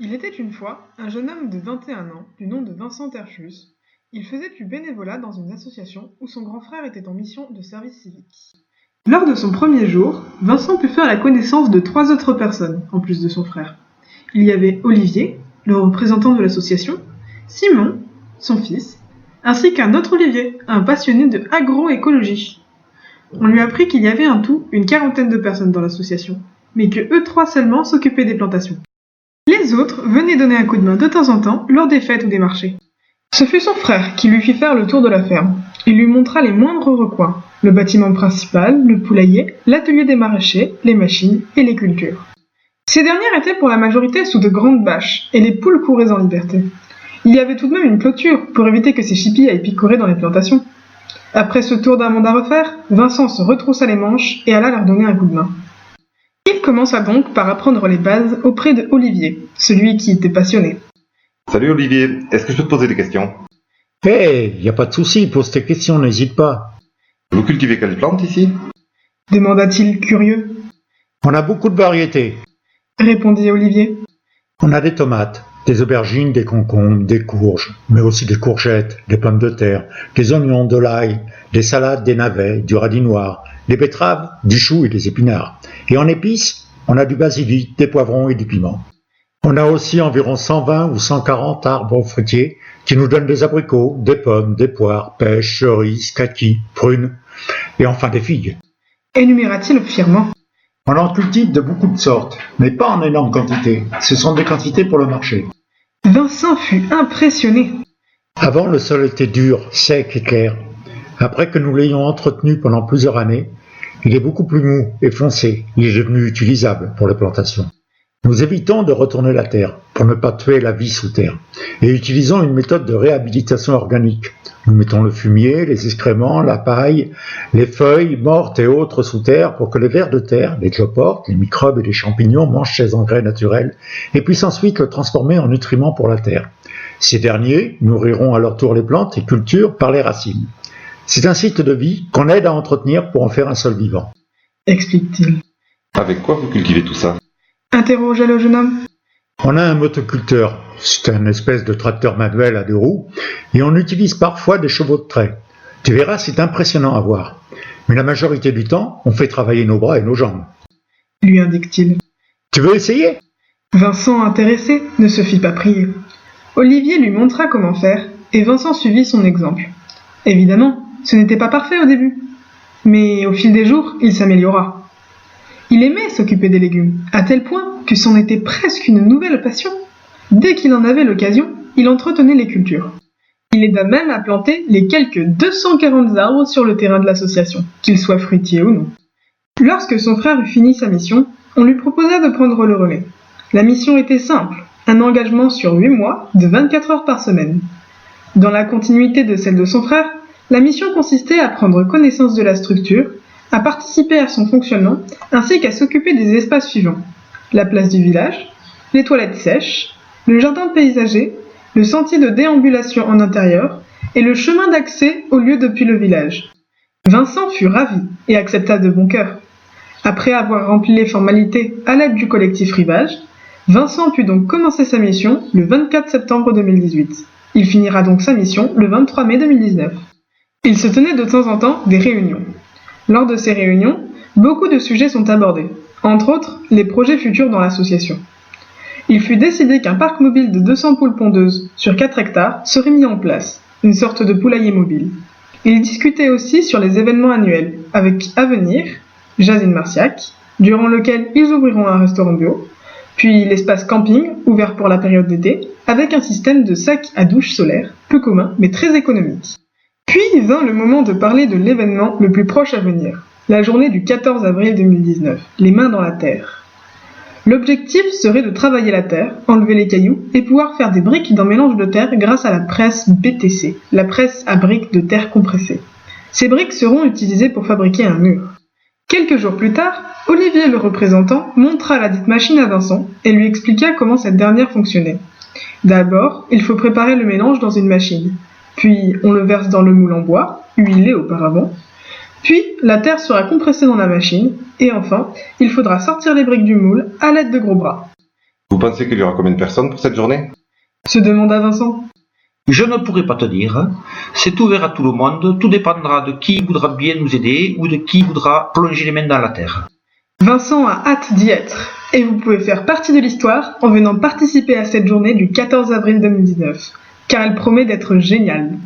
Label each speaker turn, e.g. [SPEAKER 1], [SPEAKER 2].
[SPEAKER 1] Il était une fois un jeune homme de 21 ans, du nom de Vincent Terchus. Il faisait du bénévolat dans une association où son grand frère était en mission de service civique. Lors de son premier jour, Vincent put faire la connaissance de 3 autres personnes, en plus de son frère. Il y avait Olivier, le représentant de l'association, Simon, son fils, ainsi qu'un autre Olivier, un passionné de agroécologie. On lui apprit qu'il y avait en tout une 40aine de personnes dans l'association, mais que eux 3 seulement s'occupaient des plantations. Les autres venaient donner un coup de main de temps en temps lors des fêtes ou des marchés. Ce fut son frère qui lui fit faire le tour de la ferme. Il lui montra les moindres recoins, le bâtiment principal, le poulailler, l'atelier des maraîchers, les machines et les cultures. Ces dernières étaient pour la majorité sous de grandes bâches, et les poules couraient en liberté. Il y avait tout de même une clôture pour éviter que ces chippies aillent picorer dans les plantations. Après ce tour d'un monde à refaire, Vincent se retroussa les manches et alla leur donner un coup de main. Il commença donc par apprendre les bases auprès de Olivier, celui qui était passionné.
[SPEAKER 2] Salut Olivier, est-ce que je peux te poser des questions?
[SPEAKER 3] Y a pas de souci, pose tes questions, n'hésite pas.
[SPEAKER 2] Vous cultivez quelles plantes ici?
[SPEAKER 1] Demanda-t-il curieux.
[SPEAKER 3] On a beaucoup de variétés.
[SPEAKER 1] Répondit Olivier.
[SPEAKER 3] On a des tomates, des aubergines, des concombres, des courges, mais aussi des courgettes, des pommes de terre, des oignons, de l'ail, des salades, des navets, du radis noir, des betteraves, du chou et des épinards. Et en épices, on a du basilic, des poivrons et du piment. On a aussi environ 120 ou 140 arbres fruitiers qui nous donnent des abricots, des pommes, des poires, pêches, cerises, kakis, prunes et enfin des figues.
[SPEAKER 1] Énuméra-t-il fièrement.
[SPEAKER 3] On en cultive de beaucoup de sortes, mais pas en énorme quantité. Ce sont des quantités pour le marché.
[SPEAKER 1] Vincent fut impressionné.
[SPEAKER 3] Avant, le sol était dur, sec et clair. Après que nous l'ayons entretenu pendant plusieurs années, il est beaucoup plus mou et foncé. Il est devenu utilisable pour les plantations. Nous évitons de retourner la terre pour ne pas tuer la vie sous terre et utilisons une méthode de réhabilitation organique. Nous mettons le fumier, les excréments, la paille, les feuilles mortes et autres sous terre pour que les vers de terre, les cloportes, les microbes et les champignons mangent ces engrais naturels et puissent ensuite le transformer en nutriments pour la terre. Ces derniers nourriront à leur tour les plantes et cultures par les racines. C'est un cycle de vie qu'on aide à entretenir pour en faire un sol vivant.
[SPEAKER 1] Explique-t-il.
[SPEAKER 2] Avec quoi vous cultivez tout ça?
[SPEAKER 1] Interrogea le jeune homme.
[SPEAKER 3] On a un motoculteur, c'est une espèce de tracteur manuel à 2 roues, et on utilise parfois des chevaux de trait. Tu verras, c'est impressionnant à voir. Mais la majorité du temps, on fait travailler nos bras et nos jambes.
[SPEAKER 1] Lui indique-t-il.
[SPEAKER 3] Tu veux essayer?
[SPEAKER 1] Vincent, intéressé, ne se fit pas prier. Olivier lui montra comment faire, et Vincent suivit son exemple. Évidemment, ce n'était pas parfait au début, mais au fil des jours, il s'améliora. Il aimait s'occuper des légumes, à tel point que c'en était presque une nouvelle passion. Dès qu'il en avait l'occasion, il entretenait les cultures. Il aida même à planter les quelques 240 arbres sur le terrain de l'association, qu'ils soient fruitiers ou non. Lorsque son frère eut fini sa mission, on lui proposa de prendre le relais. La mission était simple, un engagement sur 8 mois de 24 heures par semaine. Dans la continuité de celle de son frère, la mission consistait à prendre connaissance de la structure, à participer à son fonctionnement, ainsi qu'à s'occuper des espaces suivants: la place du village, les toilettes sèches, le jardin paysager, le sentier de déambulation en intérieur et le chemin d'accès au lieu depuis le village. Vincent fut ravi et accepta de bon cœur. Après avoir rempli les formalités à l'aide du collectif Rivage, Vincent put donc commencer sa mission le 24 septembre 2018. Il finira donc sa mission le 23 mai 2019. Il se tenait de temps en temps des réunions. Lors de ces réunions, beaucoup de sujets sont abordés, entre autres les projets futurs dans l'association. Il fut décidé qu'un parc mobile de 200 poules pondeuses sur 4 hectares serait mis en place, une sorte de poulailler mobile. Il discutait aussi sur les événements annuels, avec Avenir, Jazz in Marciac, durant lequel ils ouvriront un restaurant bio, puis l'espace camping, ouvert pour la période d'été, avec un système de sac à douche solaire, peu commun mais très économique. Puis vint le moment de parler de l'événement le plus proche à venir, la journée du 14 avril 2019, les mains dans la terre. L'objectif serait de travailler la terre, enlever les cailloux et pouvoir faire des briques d'un mélange de terre grâce à la presse BTC, la presse à briques de terre compressée. Ces briques seront utilisées pour fabriquer un mur. Quelques jours plus tard, Olivier le représentant montra la dite machine à Vincent et lui expliqua comment cette dernière fonctionnait. D'abord, il faut préparer le mélange dans une machine. Puis on le verse dans le moule en bois, huilé auparavant. Puis la terre sera compressée dans la machine, et enfin, il faudra sortir les briques du moule à l'aide de gros bras.
[SPEAKER 2] Vous pensez qu'il y aura combien de personnes pour cette journée?
[SPEAKER 1] Se demanda Vincent.
[SPEAKER 4] Je ne pourrais pas te dire. C'est ouvert à tout le monde. Tout dépendra de qui voudra bien nous aider ou de qui voudra plonger les mains dans la terre.
[SPEAKER 1] Vincent a hâte d'y être, et vous pouvez faire partie de l'histoire en venant participer à cette journée du 14 avril 2019, car elle promet d'être géniale.